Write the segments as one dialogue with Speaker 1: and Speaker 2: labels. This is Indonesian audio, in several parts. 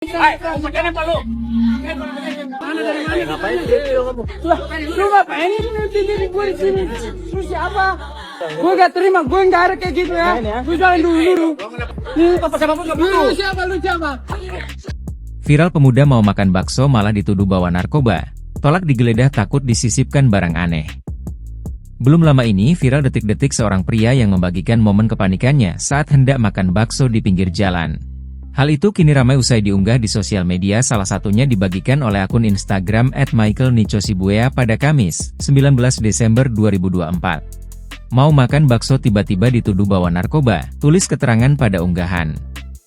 Speaker 1: Hai, makannya apa lu?
Speaker 2: Mana dari mana? Ngapain video kamu? Lu ngapain ini gue di sini? Lu siapa? Gue gak terima, gue gak ada kayak gitu ya. Lu jalan dulu.
Speaker 1: Apa siapa pun gak butuh.
Speaker 2: Lu siapa? Lu siapa?
Speaker 3: Viral pemuda mau makan bakso malah dituduh bawa narkoba. Tolak digeledah takut disisipkan barang aneh. Belum lama ini viral detik-detik seorang pria yang membagikan momen kepanikannya saat hendak makan bakso di pinggir jalan. Hal itu kini ramai usai diunggah di sosial media, salah satunya dibagikan oleh akun Instagram @michaelnicosibuea pada Kamis, 19 Desember 2024. Mau makan bakso tiba-tiba dituduh bawa narkoba, tulis keterangan pada unggahan.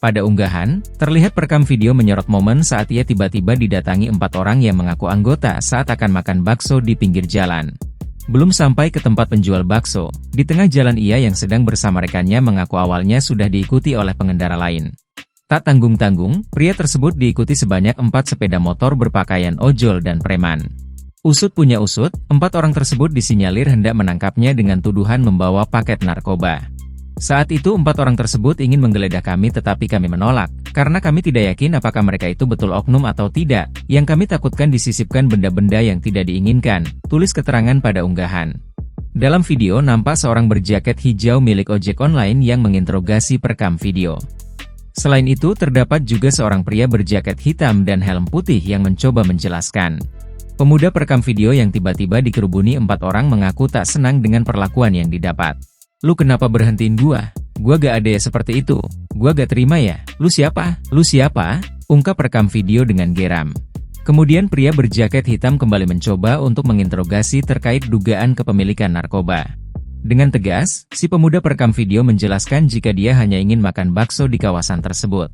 Speaker 3: Pada unggahan, terlihat perekam video menyorot momen saat ia tiba-tiba didatangi 4 orang yang mengaku anggota saat akan makan bakso di pinggir jalan. Belum sampai ke tempat penjual bakso, di tengah jalan ia yang sedang bersama rekannya mengaku awalnya sudah diikuti oleh pengendara lain. Tak tanggung-tanggung, pria tersebut diikuti sebanyak 4 sepeda motor berpakaian ojol dan preman. Usut punya usut, 4 orang tersebut disinyalir hendak menangkapnya dengan tuduhan membawa paket narkoba. Saat itu 4 orang tersebut ingin menggeledah kami tetapi kami menolak, karena kami tidak yakin apakah mereka itu betul oknum atau tidak, yang kami takutkan disisipkan benda-benda yang tidak diinginkan, tulis keterangan pada unggahan. Dalam video nampak seorang berjaket hijau milik ojek online yang menginterogasi perekam video. Selain itu terdapat juga seorang pria berjaket hitam dan helm putih yang mencoba menjelaskan. Pemuda perekam video yang tiba-tiba dikerubuni 4 orang mengaku tak senang dengan perlakuan yang didapat. Lu kenapa berhentiin gua? Gua gak ada ya seperti itu. Gua gak terima ya. Lu siapa? Lu siapa? Ungkap perekam video dengan geram. Kemudian pria berjaket hitam kembali mencoba untuk menginterogasi terkait dugaan kepemilikan narkoba. Dengan tegas, si pemuda perekam video menjelaskan jika dia hanya ingin makan bakso di kawasan tersebut.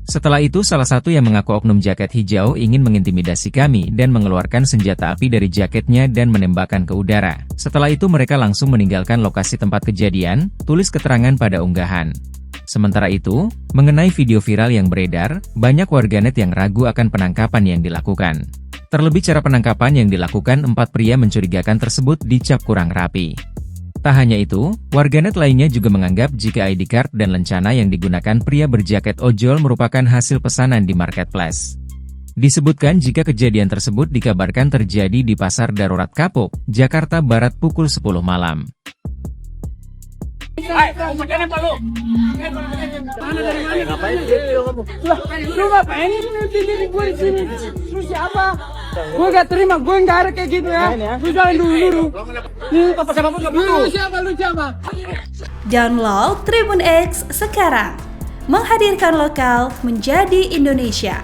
Speaker 3: Setelah itu salah satu yang mengaku oknum jaket hijau ingin mengintimidasi kami dan mengeluarkan senjata api dari jaketnya dan menembakkan ke udara. Setelah itu mereka langsung meninggalkan lokasi tempat kejadian, tulis keterangan pada unggahan. Sementara itu, mengenai video viral yang beredar, banyak warganet yang ragu akan penangkapan yang dilakukan. Terlebih cara penangkapan yang dilakukan 4 pria mencurigakan tersebut dicap kurang rapi. Tak hanya itu, warganet lainnya juga menganggap jika ID card dan lencana yang digunakan pria berjaket ojol merupakan hasil pesanan di marketplace. Disebutkan jika kejadian tersebut dikabarkan terjadi di Pasar Darurat Kapuk, Jakarta Barat pukul 10 malam.
Speaker 1: Hai, makannya apa lu?
Speaker 2: Mana dari mana?
Speaker 1: Ngapain video kamu?
Speaker 2: Lu ngapain ini gue di sini? Lu siapa? Gue gak terima, gue gak ada kayak gitu ya. Lu jalan dulu.
Speaker 1: Apa siapa pun gak butuh.
Speaker 2: Lu siapa? Lu siapa?
Speaker 4: Download Tribun X sekarang. Menghadirkan lokal menjadi Indonesia.